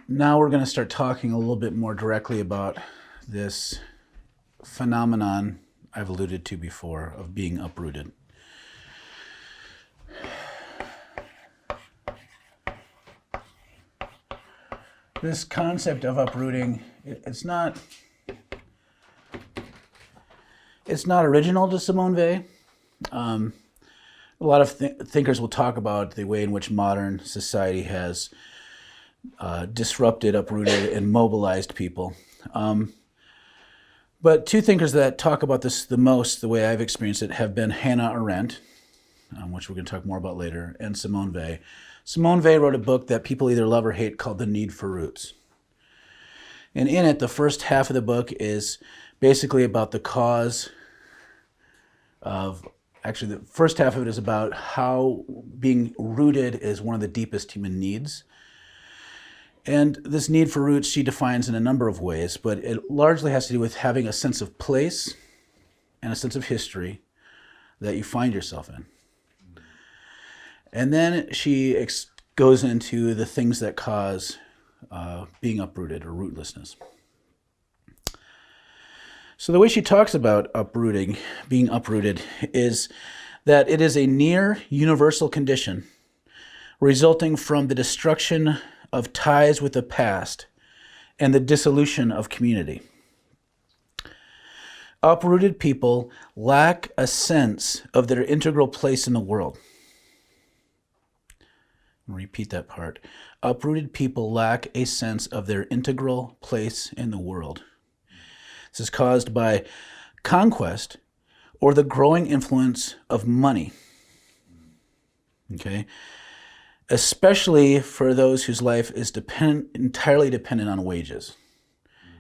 Now we're going to start talking a little bit more directly about this phenomenon I've alluded to before of being uprooted. This concept of uprooting, it's not original to Simone Weil. A lot of thinkers will talk about the way in which modern society has disrupted, uprooted, and mobilized people. But two thinkers that talk about this the most, the way I've experienced it, have been Hannah Arendt, which we're going to talk more about later, and Simone Weil. Simone Weil wrote a book that people either love or hate called The Need for Roots. And in it, the first half of the book is basically about the cause of, actually the first half of it is about how being rooted is one of the deepest human needs. And this need for roots she defines in a number of ways, but it largely has to do with having a sense of place and a sense of history that you find yourself in. And then she goes into the things that cause being uprooted or rootlessness. So the way she talks about uprooting, being uprooted, is that it is a near universal condition resulting from the destruction of ties with the past and the dissolution of community. Uprooted people lack a sense of their integral place in the world. I'll repeat that part. Uprooted people lack a sense of their integral place in the world. This is caused by conquest or the growing influence of money. Okay? Especially for those whose life is entirely dependent on wages.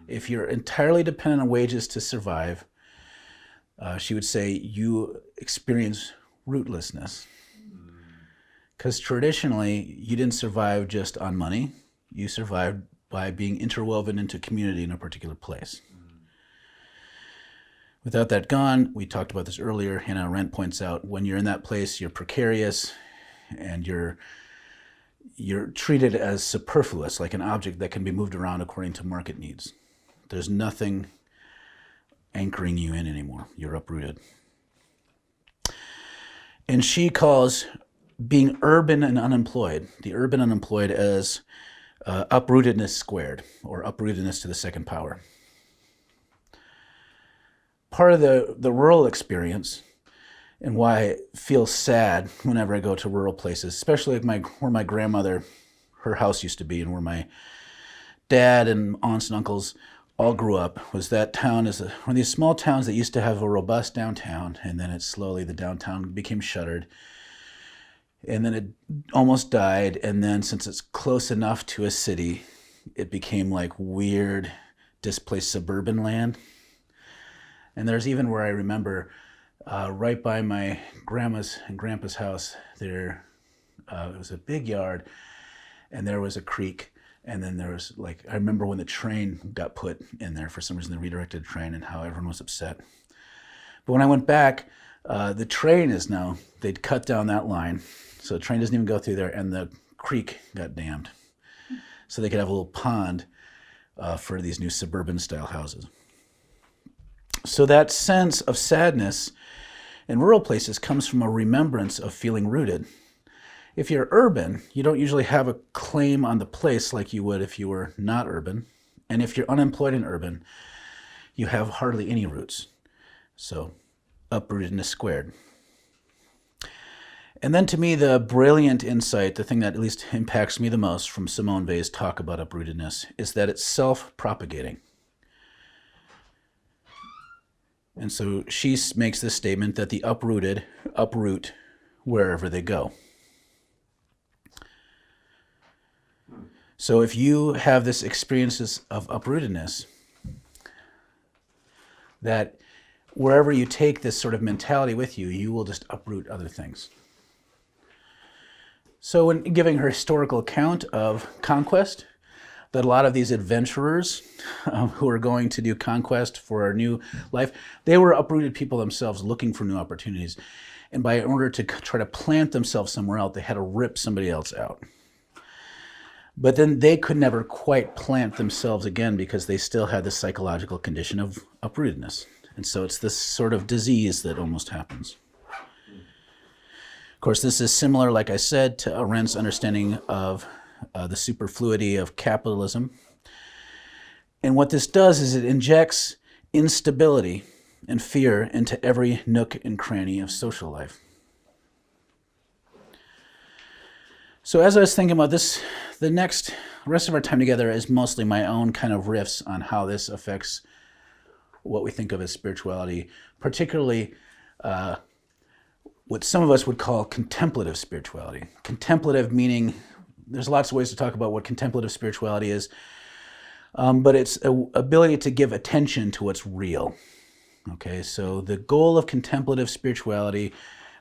If you're entirely dependent on wages to survive, she would say you experience rootlessness. Because traditionally, you didn't survive just on money. You survived by being interwoven into community in a particular place. Without that gone, we talked about this earlier, Hannah Arendt points out, when you're in that place, you're precarious and you're treated as superfluous, like an object that can be moved around according to market needs. There's nothing anchoring you in anymore. You're uprooted. And she calls being urban and unemployed, the urban unemployed, as uprootedness squared, or uprootedness to the second power. Part of the rural experience, and why I feel sad whenever I go to rural places, especially like where my grandmother, her house used to be, and where my dad and aunts and uncles all grew up, was that town is one of these small towns that used to have a robust downtown, and then the downtown became shuttered, and then it almost died, and then since it's close enough to a city, it became like weird, displaced suburban land. And there's even where I remember right by my grandma's and grandpa's house, there it was a big yard, and there was a creek, and then there was I remember when the train got put in there for some reason, they redirected the train, and how everyone was upset. But when I went back, the train is now, they'd cut down that line, so the train doesn't even go through there, and the creek got dammed, so they could have a little pond for these new suburban style houses. So that sense of sadness in rural places comes from a remembrance of feeling rooted. If you're urban, you don't usually have a claim on the place like you would if you were not urban. And if you're unemployed in urban, you have hardly any roots. So uprootedness squared. And then to me, the brilliant insight, the thing that at least impacts me the most from Simone Weil's talk about uprootedness, is that it's self-propagating. And so she makes this statement that the uprooted uproot wherever they go. So if you have this experiences of uprootedness, that wherever you take this sort of mentality with you, you will just uproot other things. So when giving her historical account of conquest, that a lot of these adventurers who are going to do conquest for a new life, they were uprooted people themselves looking for new opportunities. And in order to try to plant themselves somewhere else, they had to rip somebody else out. But then they could never quite plant themselves again because they still had the psychological condition of uprootedness. And so it's this sort of disease that almost happens. Of course, this is similar, like I said, to Arendt's understanding of the superfluity of capitalism. And what this does is it injects instability and fear into every nook and cranny of social life. So as I was thinking about this, the rest of our time together is mostly my own kind of riffs on how this affects what we think of as spirituality, particularly what some of us would call contemplative spirituality. Contemplative meaning, there's lots of ways to talk about what contemplative spirituality is, but it's an ability to give attention to what's real. Okay, so the goal of contemplative spirituality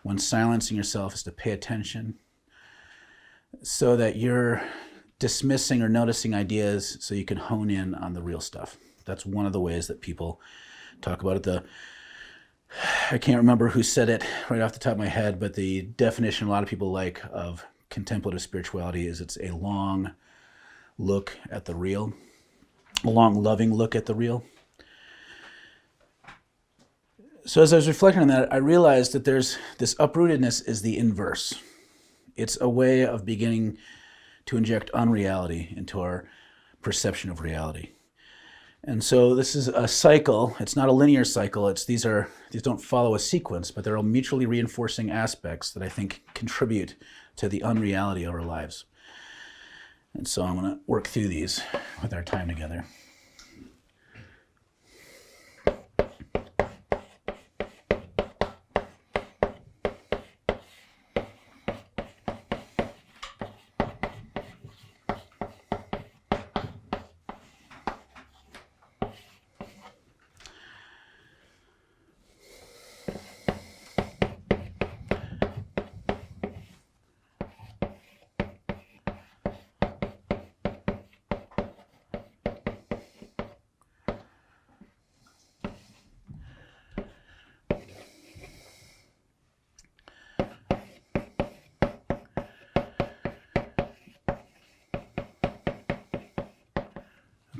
when silencing yourself is to pay attention so that you're dismissing or noticing ideas so you can hone in on the real stuff. That's one of the ways that people talk about it. I can't remember who said it right off the top of my head, but the definition a lot of people like of contemplative spirituality is it's a long look at the real, a long loving look at the real. So as I was reflecting on that, I realized that there's this uprootedness is the inverse. It's a way of beginning to inject unreality into our perception of reality. And so this is a cycle. It's not a linear cycle. These don't follow a sequence, but they're all mutually reinforcing aspects that I think contribute to the unreality of our lives. And so I'm going to work through these with our time together.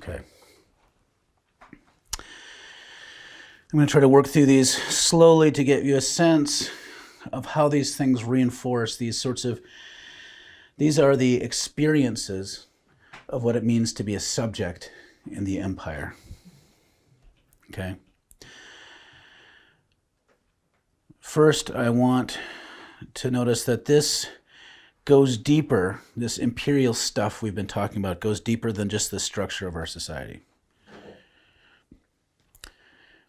Okay. I'm going to try to work through these slowly to get you a sense of how these things reinforce these are the experiences of what it means to be a subject in the empire. Okay. First, I want to notice that this goes deeper, this imperial stuff we've been talking about goes deeper than just the structure of our society.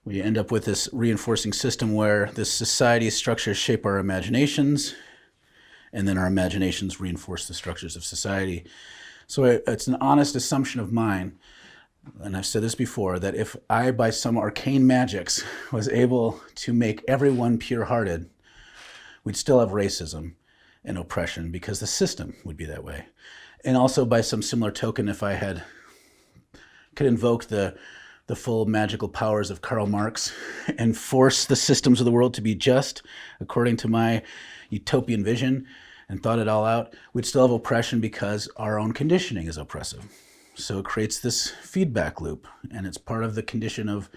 We end up with this reinforcing system where this society's structures shape our imaginations, and then our imaginations reinforce the structures of society. So it's an honest assumption of mine, and I've said this before, that if I, by some arcane magics, was able to make everyone pure-hearted, we'd still have racism and oppression because the system would be that way. And also by some similar token, if I could invoke the full magical powers of Karl Marx and force the systems of the world to be just according to my utopian vision and thought it all out, we'd still have oppression because our own conditioning is oppressive. So it creates this feedback loop, and it's part of the condition of,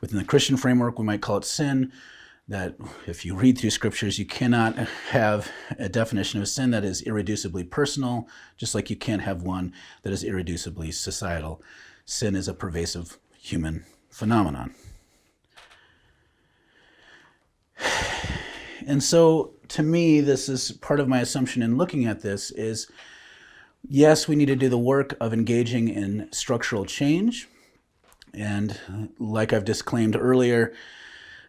within the Christian framework, we might call it sin, that if you read through scriptures, you cannot have a definition of sin that is irreducibly personal, just like you can't have one that is irreducibly societal. Sin is a pervasive human phenomenon. And so, to me, this is part of my assumption in looking at this is, yes, we need to do the work of engaging in structural change. And like I've disclaimed earlier,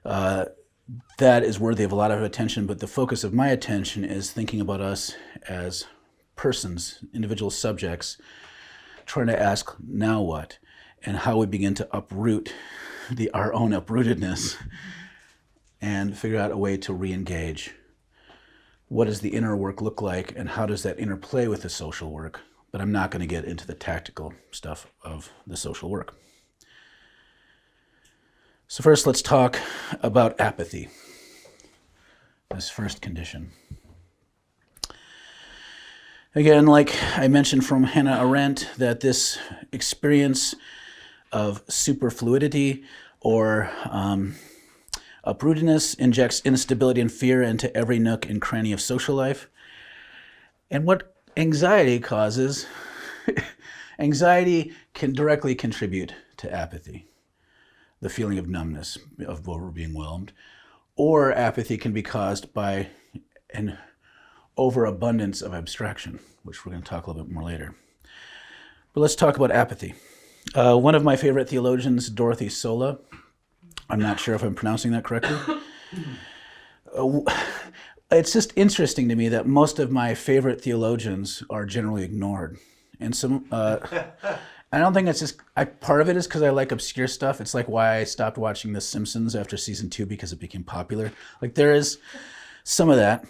that is worthy of a lot of attention, but the focus of my attention is thinking about us as persons, individual subjects, trying to ask, now what? And how we begin to uproot our own uprootedness and figure out a way to re-engage. What does the inner work look like, and how does that interplay with the social work? But I'm not going to get into the tactical stuff of the social work. So first, let's talk about apathy, this first condition. Again, like I mentioned from Hannah Arendt, that this experience of superfluidity or uprootedness injects instability and fear into every nook and cranny of social life. And what anxiety causes, anxiety can directly contribute to apathy, the feeling of numbness, of overwhelmed, or apathy can be caused by an overabundance of abstraction, which we're going to talk a little bit more later. But let's talk about apathy. One of my favorite theologians, Dorothy Sola, I'm not sure if I'm pronouncing that correctly. It's just interesting to me that most of my favorite theologians are generally ignored. And some, I don't think it's just, part of it is because I like obscure stuff. It's like why I stopped watching The Simpsons after season 2 because it became popular. Like there is some of that.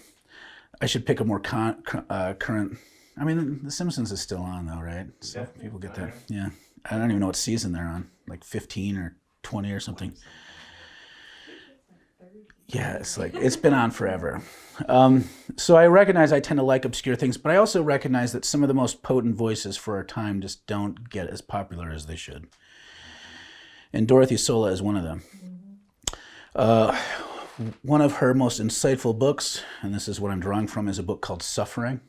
I should pick a more current. I mean, The Simpsons is still on though, right? So yeah, people get that. Yeah, I don't even know what season they're on, like 15 or 20 or something. Yeah, it's like it's been on forever. So I recognize I tend to like obscure things, but I also recognize that some of the most potent voices for our time just don't get as popular as they should. And Dorothy Sola is one of them. One of her most insightful books, and this is what I'm drawing from, is a book called Suffering.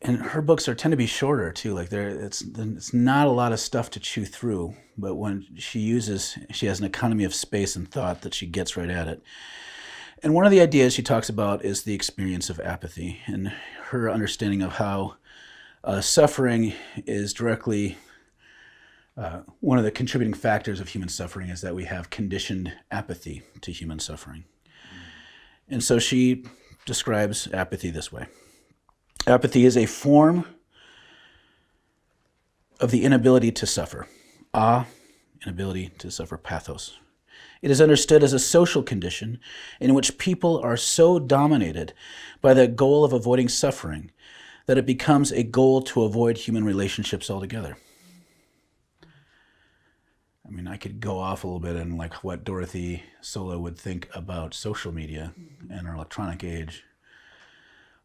And her books tend to be shorter too. Like it's not a lot of stuff to chew through, but when she has an economy of space and thought that she gets right at it. And one of the ideas she talks about is the experience of apathy, and her understanding of how suffering is directly one of the contributing factors of human suffering is that we have conditioned apathy to human suffering. And so she describes apathy this way. Apathy is a form of the inability to suffer. Inability to suffer, pathos. It is understood as a social condition in which people are so dominated by the goal of avoiding suffering that it becomes a goal to avoid human relationships altogether. I mean, I could go off a little bit on like what Dorothy Sola would think about social media and our electronic age.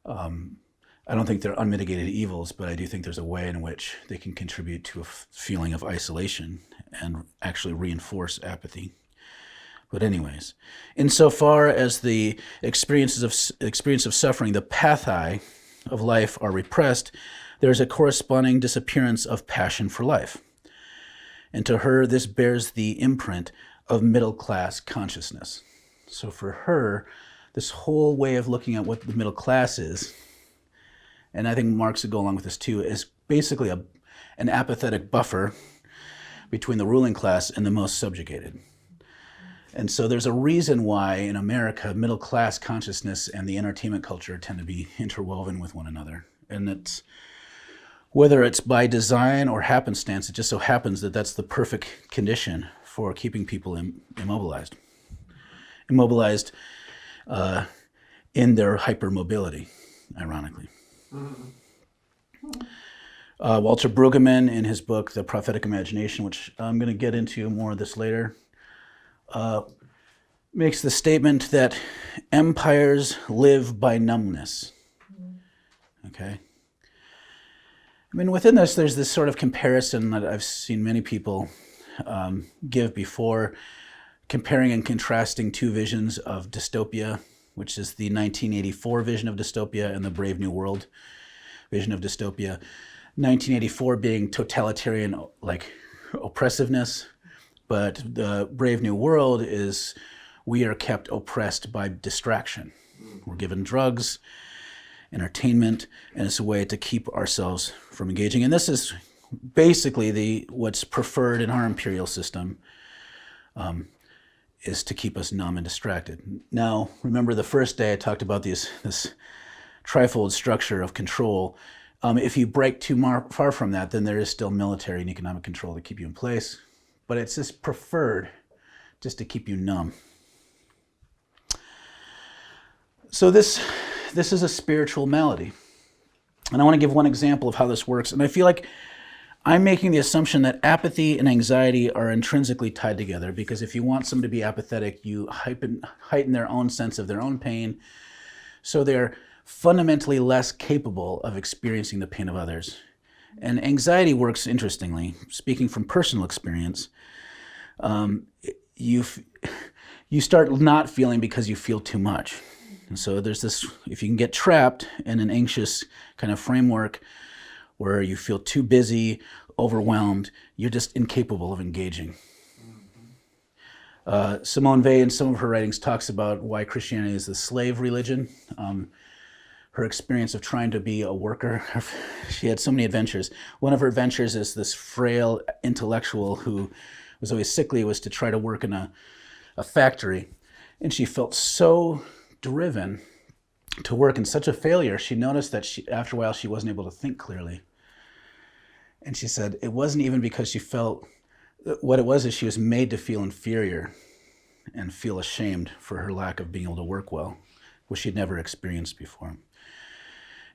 I don't think they're unmitigated evils, but I do think there's a way in which they can contribute to a feeling of isolation and actually reinforce apathy. But anyways, insofar as the experience of suffering, the apathy of life are repressed, there's a corresponding disappearance of passion for life. And to her, this bears the imprint of middle-class consciousness. So for her, this whole way of looking at what the middle class is, and I think Marx would go along with this too, is basically an apathetic buffer between the ruling class and the most subjugated. And so there's a reason why in America, middle class consciousness and the entertainment culture tend to be interwoven with one another. And it's, whether it's by design or happenstance, it just so happens that that's the perfect condition for keeping people immobilized. Immobilized in their hypermobility, ironically. Walter Brueggemann, in his book, The Prophetic Imagination, which I'm going to get into more of this later, makes the statement that empires live by numbness. Okay? I mean, within this, there's this sort of comparison that I've seen many people give before, comparing and contrasting two visions of dystopia, which is the 1984 vision of dystopia and the Brave New World vision of dystopia. 1984 being totalitarian, like oppressiveness, but the Brave New World is we are kept oppressed by distraction. We're given drugs, entertainment, and it's a way to keep ourselves from engaging. And this is basically what's preferred in our imperial system, is to keep us numb and distracted. Now, remember the first day I talked about this trifold structure of control. If you break too far from that, then there is still military and economic control to keep you in place. But it's just preferred just to keep you numb. So this is a spiritual malady. And I want to give one example of how this works. And I feel like I'm making the assumption that apathy and anxiety are intrinsically tied together, because if you want someone to be apathetic, you heighten their own sense of their own pain. So they're fundamentally less capable of experiencing the pain of others. And anxiety works interestingly. Speaking from personal experience, you start not feeling because you feel too much. And so there's this, if you can get trapped in an anxious kind of framework where you feel too busy, overwhelmed, you're just incapable of engaging. Simone Weil, in some of her writings, talks about why Christianity is the slave religion. Her experience of trying to be a worker, she had so many adventures. One of her adventures as this frail intellectual who was always sickly was to try to work in a factory. And she felt so driven to work and such a failure, she noticed that after a while she wasn't able to think clearly. And she said it wasn't even because she felt, what it was is she was made to feel inferior and feel ashamed for her lack of being able to work well, which she'd never experienced before.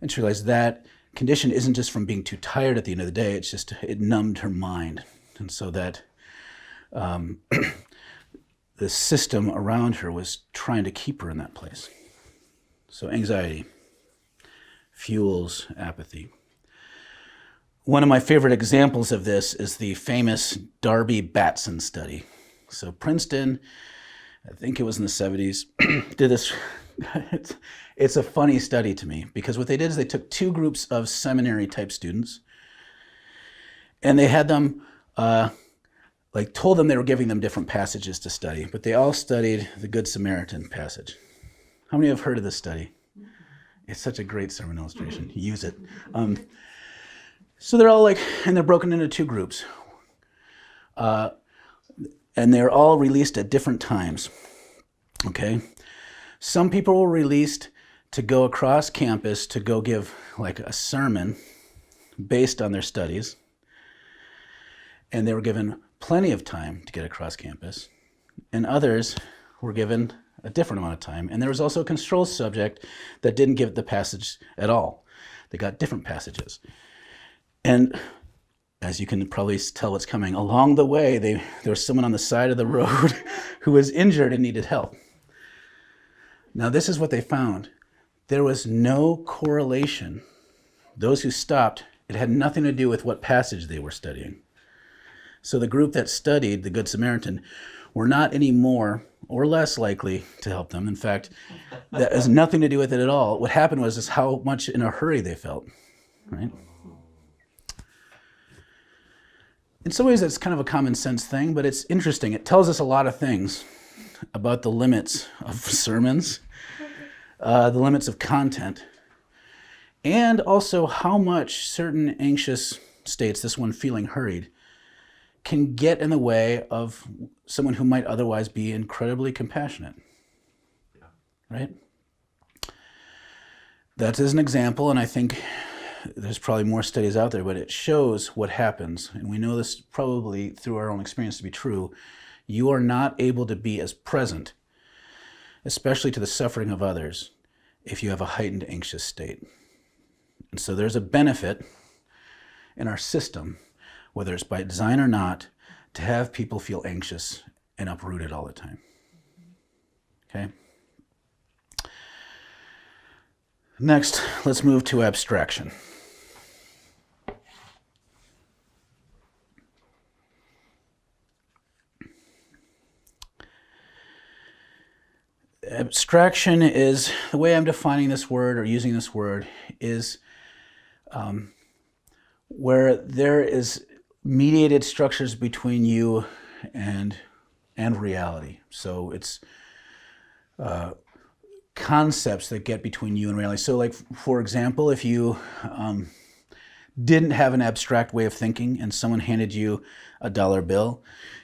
And she realized that condition isn't just from being too tired at the end of the day, it's just, it numbed her mind. And so that the system around her was trying to keep her in that place. So anxiety fuels apathy. One of my favorite examples of this is the famous Darby-Batson study. So Princeton, I think it was in the 70s, did this. It's a funny study to me because what they did is they took two groups of seminary type students and they had them told them they were giving them different passages to study, but they all studied the Good Samaritan passage. How many have heard of this study? It's such a great sermon illustration. Use it. So they're all and they're broken into two groups. And they're all released at different times. Okay? Some people were released to go across campus to go give a sermon based on their studies. And they were given plenty of time to get across campus. And others were given a different amount of time. And there was also a control subject that didn't give the passage at all. They got different passages. And as you can probably tell what's coming, along the way, there was someone on the side of the road who was injured and needed help. Now, this is what they found. There was no correlation. Those who stopped, it had nothing to do with what passage they were studying. So the group that studied the Good Samaritan were not any more or less likely to help them. In fact, that has nothing to do with it at all. What happened was how much in a hurry they felt, right? In some ways, that's kind of a common sense thing, but it's interesting. It tells us a lot of things about the limits of sermons, the limits of content, and also how much certain anxious states, this one feeling hurried, can get in the way of someone who might otherwise be incredibly compassionate, right? That is an example, and I think there's probably more studies out there, but it shows what happens, and we know this probably through our own experience to be true. You are not able to be as present, especially to the suffering of others, if you have a heightened anxious state. And so there's a benefit in our system, whether it's by design or not, to have people feel anxious and uprooted all the time. Okay? Next, let's move to abstraction. Abstraction is, the way I'm defining this word or using this word is where there is mediated structures between you and reality. So it's concepts that get between you and reality. So for example, if you didn't have an abstract way of thinking and someone handed you a dollar bill,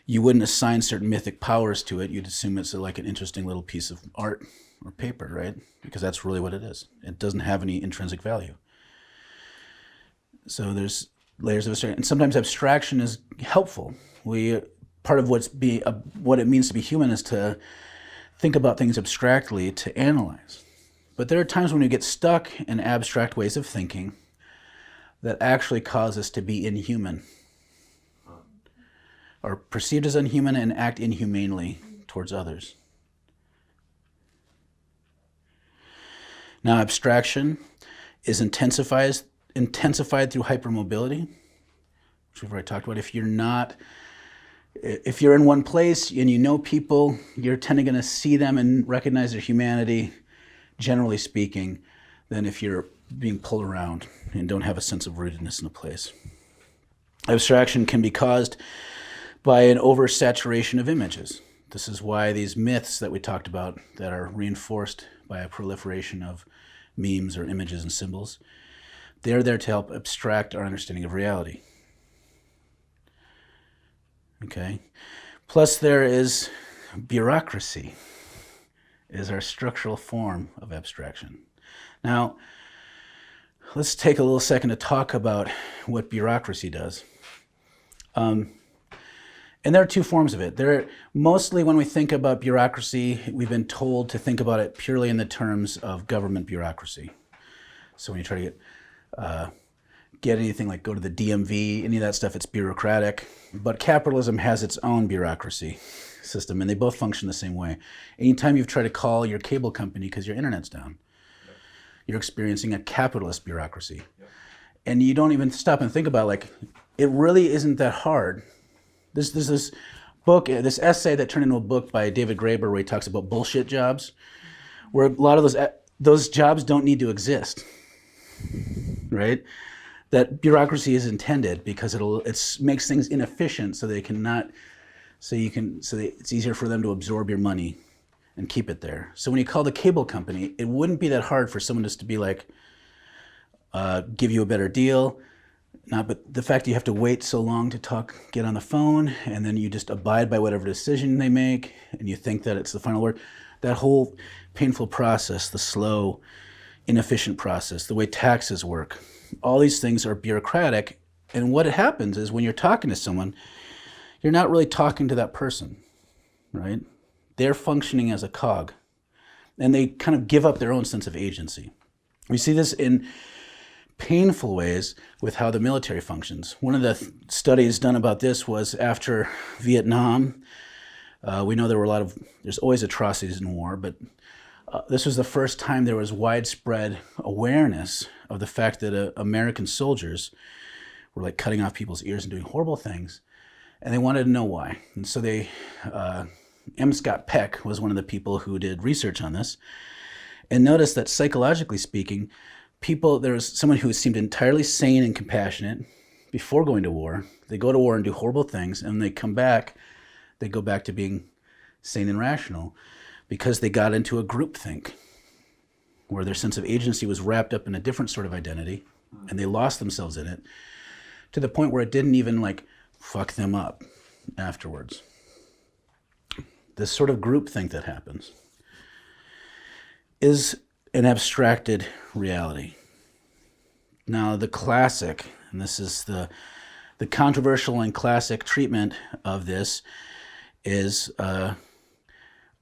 you wouldn't assign certain mythic powers to it. You'd assume it's an interesting little piece of art or paper, right? Because that's really what it is. It doesn't have any intrinsic value. So there's layers of abstraction. And sometimes abstraction is helpful. Part of what it means to be human is to think about things abstractly, to analyze. But there are times when we get stuck in abstract ways of thinking that actually cause us to be inhuman, or perceived as inhuman and act inhumanely towards others. Now, abstraction is intensified through hypermobility, which we've already talked about. If you're in one place and you know people, you're tending to see them and recognize their humanity, generally speaking, than if you're being pulled around and don't have a sense of rootedness in a place. Abstraction can be caused by an oversaturation of images. This is why these myths that we talked about that are reinforced by a proliferation of memes or images and symbols, they're there to help abstract our understanding of reality. Okay? Plus there is bureaucracy, is our structural form of abstraction. Now, let's take a little second to talk about what bureaucracy does. And there are two forms of it. Mostly when we think about bureaucracy, we've been told to think about it purely in the terms of government bureaucracy. So when you try to get anything like go to the DMV, any of that stuff, it's bureaucratic. But capitalism has its own bureaucracy system, and they both function the same way. Anytime you've tried to call your cable company because your internet's down, you're experiencing a capitalist bureaucracy. And you don't even stop and think about, like, it really isn't that hard. There's this book, this essay that turned into a book by David Graeber where he talks about bullshit jobs, where a lot of those jobs don't need to exist, right? That bureaucracy is intended because it makes things inefficient so it's easier for them to absorb your money and keep it there. So when you call the cable company, it wouldn't be that hard for someone just to be like, give you a better deal. But the fact that you have to wait so long to get on the phone, and then you just abide by whatever decision they make, and you think that it's the final word, that whole painful process, the slow, inefficient process, the way taxes work, all these things are bureaucratic. And what happens is when you're talking to someone, you're not really talking to that person, right? They're functioning as a cog, and they kind of give up their own sense of agency. We see this in painful ways with how the military functions. One of the studies done about this was after Vietnam. We know there's always atrocities in war, but this was the first time there was widespread awareness of the fact that American soldiers were like cutting off people's ears and doing horrible things, and they wanted to know why. And so M. Scott Peck was one of the people who did research on this, and noticed that psychologically speaking, there was someone who seemed entirely sane and compassionate before going to war. They go to war and do horrible things, and they come back, they go back to being sane and rational because they got into a groupthink where their sense of agency was wrapped up in a different sort of identity, and they lost themselves in it to the point where it didn't even fuck them up afterwards. This sort of groupthink that happens is an abstracted reality. Now, the classic, and this is the controversial and classic treatment of this, is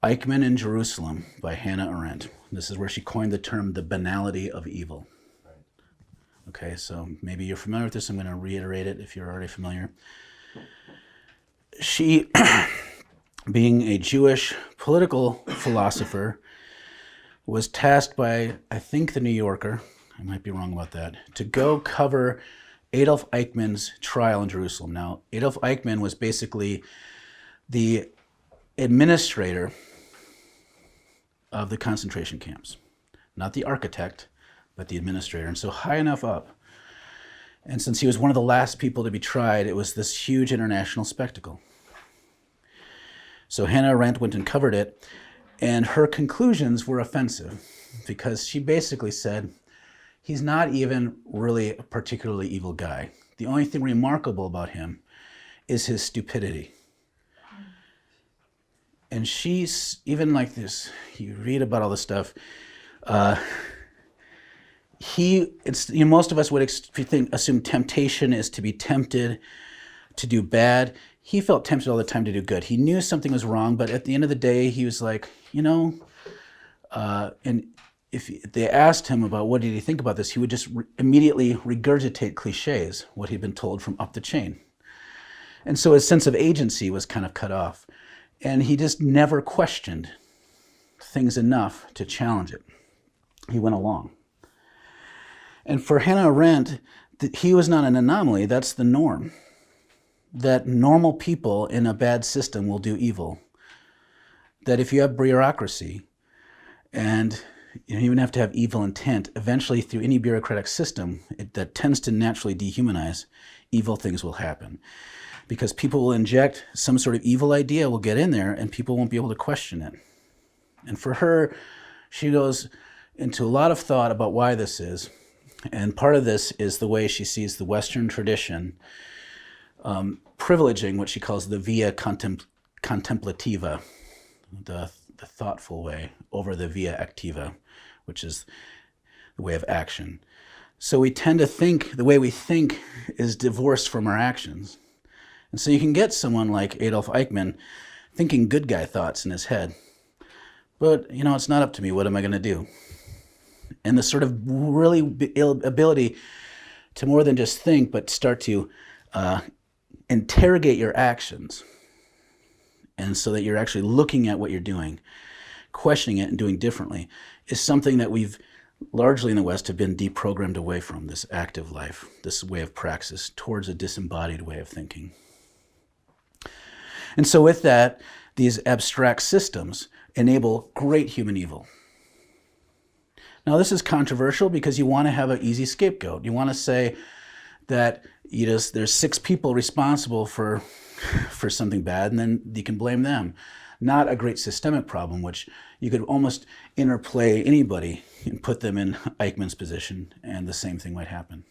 Eichmann in Jerusalem by Hannah Arendt. This is where she coined the term the banality of evil. Okay, so maybe you're familiar with this. I'm going to reiterate it if you're already familiar. She, being a Jewish political philosopher, was tasked by, I think, the New Yorker, I might be wrong about that, to go cover Adolf Eichmann's trial in Jerusalem. Now, Adolf Eichmann was basically the administrator of the concentration camps. Not the architect, but the administrator. And so high enough up. And since he was one of the last people to be tried, it was this huge international spectacle. So Hannah Arendt went and covered it, and her conclusions were offensive because she basically said, he's not even really a particularly evil guy. The only thing remarkable about him is his stupidity. And she's, even like this, you read about all this stuff, most of us would assume temptation is to be tempted to do bad. He felt tempted all the time to do good. He knew something was wrong, but at the end of the day, he was like, and if they asked him about what did he think about this, he would just immediately regurgitate cliches, what he'd been told from up the chain. And so his sense of agency was kind of cut off. And he just never questioned things enough to challenge it. He went along. And for Hannah Arendt, he was not an anomaly, that's the norm. That normal people in a bad system will do evil. That if you have bureaucracy, and you don't even have to have evil intent, eventually through any bureaucratic system that tends to naturally dehumanize, evil things will happen. Because people will inject some sort of evil idea, will get in there, and people won't be able to question it. And for her, she goes into a lot of thought about why this is. And part of this is the way she sees the Western tradition privileging what she calls the via contemplativa, the thoughtful way, over the via activa, which is the way of action. So we tend to think, the way we think is divorced from our actions. And so you can get someone like Adolf Eichmann thinking good guy thoughts in his head. But, it's not up to me. What am I going to do? And the sort of really ability to more than just think, but start to interrogate your actions. And so that you're actually looking at what you're doing, questioning it and doing differently, is something that we've largely in the West have been deprogrammed away from, this active life, this way of praxis, towards a disembodied way of thinking. And so with that, these abstract systems enable great human evil. Now this is controversial because you want to have an easy scapegoat. You want to say that there's 6 people responsible for something bad, and then you can blame them. Not a great systemic problem, which you could almost interplay anybody and put them in Eichmann's position, and the same thing might happen.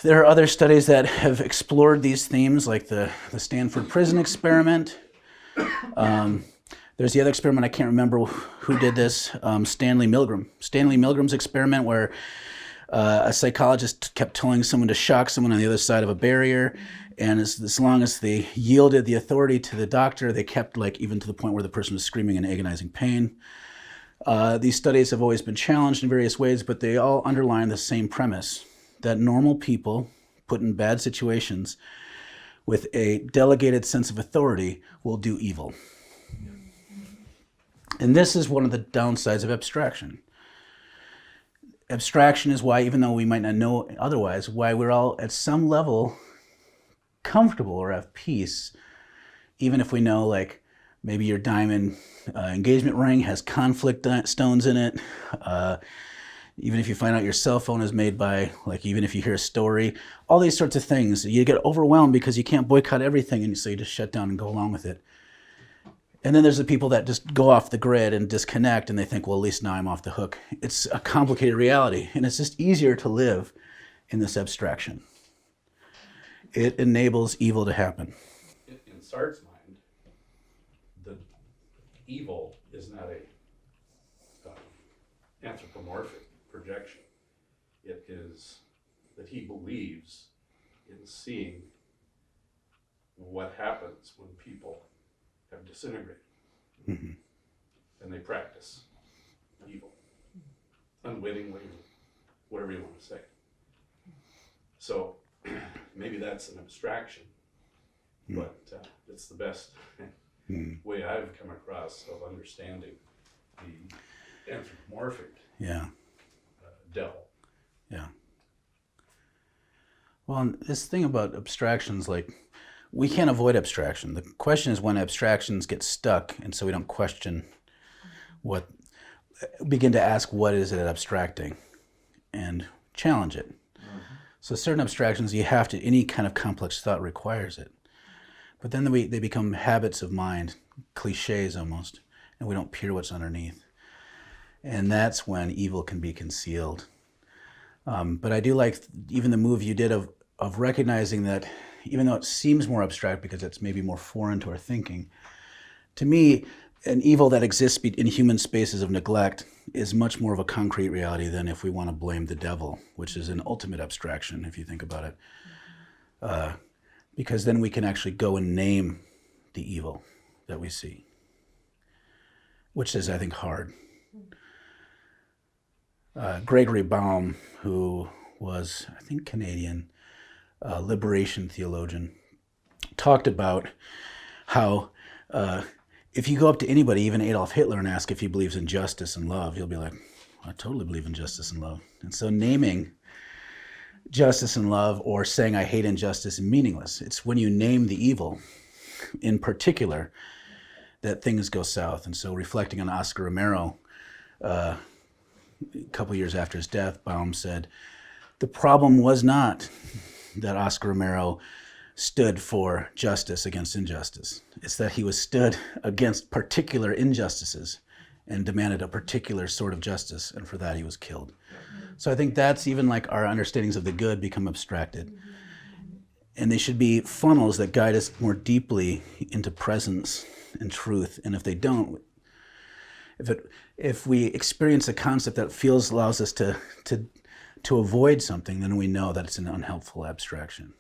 There are other studies that have explored these themes, like the Stanford prison experiment. There's the other experiment, I can't remember who did this, Stanley Milgram. Stanley Milgram's experiment where a psychologist kept telling someone to shock someone on the other side of a barrier, and as long as they yielded the authority to the doctor, they kept, even to the point where the person was screaming in agonizing pain. These studies have always been challenged in various ways, but they all underline the same premise, that normal people put in bad situations with a delegated sense of authority will do evil. And this is one of the downsides of abstraction. Abstraction is why, even though we might not know otherwise, why we're all at some level comfortable or have peace, even if we know, maybe your diamond engagement ring has conflict stones in it. Even if you find out your cell phone is made by, even if you hear a story, all these sorts of things, you get overwhelmed because you can't boycott everything, and so you just shut down and go along with it. And then there's the people that just go off the grid and disconnect, and they think, well, at least now I'm off the hook. It's a complicated reality, and it's just easier to live in this abstraction. It enables evil to happen. In Sartre's mind, the evil is not a anthropomorphic projection. It is that he believes in seeing what happens when people have disintegrated. Mm-hmm. And they practice evil, unwittingly, whatever you want to say. So maybe that's an abstraction, but it's the best way I've come across of understanding the anthropomorphic devil. Yeah. Well, this thing about abstractions, we can't avoid abstraction. The question is when abstractions get stuck, and so we don't question begin to ask what is it abstracting, and challenge it. Mm-hmm. So certain abstractions, any kind of complex thought requires it. But then they become habits of mind, cliches almost, and we don't peer what's underneath. And that's when evil can be concealed. But I do like even the move you did of recognizing that even though it seems more abstract because it's maybe more foreign to our thinking, to me, an evil that exists in human spaces of neglect is much more of a concrete reality than if we want to blame the devil, which is an ultimate abstraction, if you think about it. Because then we can actually go and name the evil that we see, which is, I think, hard. Gregory Baum, who was, I think, Canadian, liberation theologian, talked about how if you go up to anybody, even Adolf Hitler, and ask if he believes in justice and love, he'll be like, I totally believe in justice and love. And so naming justice and love or saying I hate injustice is meaningless. It's when you name the evil in particular that things go south. And so reflecting on Oscar Romero, a couple years after his death, Baum said, the problem was not that Oscar Romero stood for justice against injustice. It's that he was stood against particular injustices and demanded a particular sort of justice, and for that he was killed. So I think that's even like our understandings of the good become abstracted. And they should be funnels that guide us more deeply into presence and truth. And if they don't, if we experience a concept that allows us to avoid something, then we know that it's an unhelpful abstraction.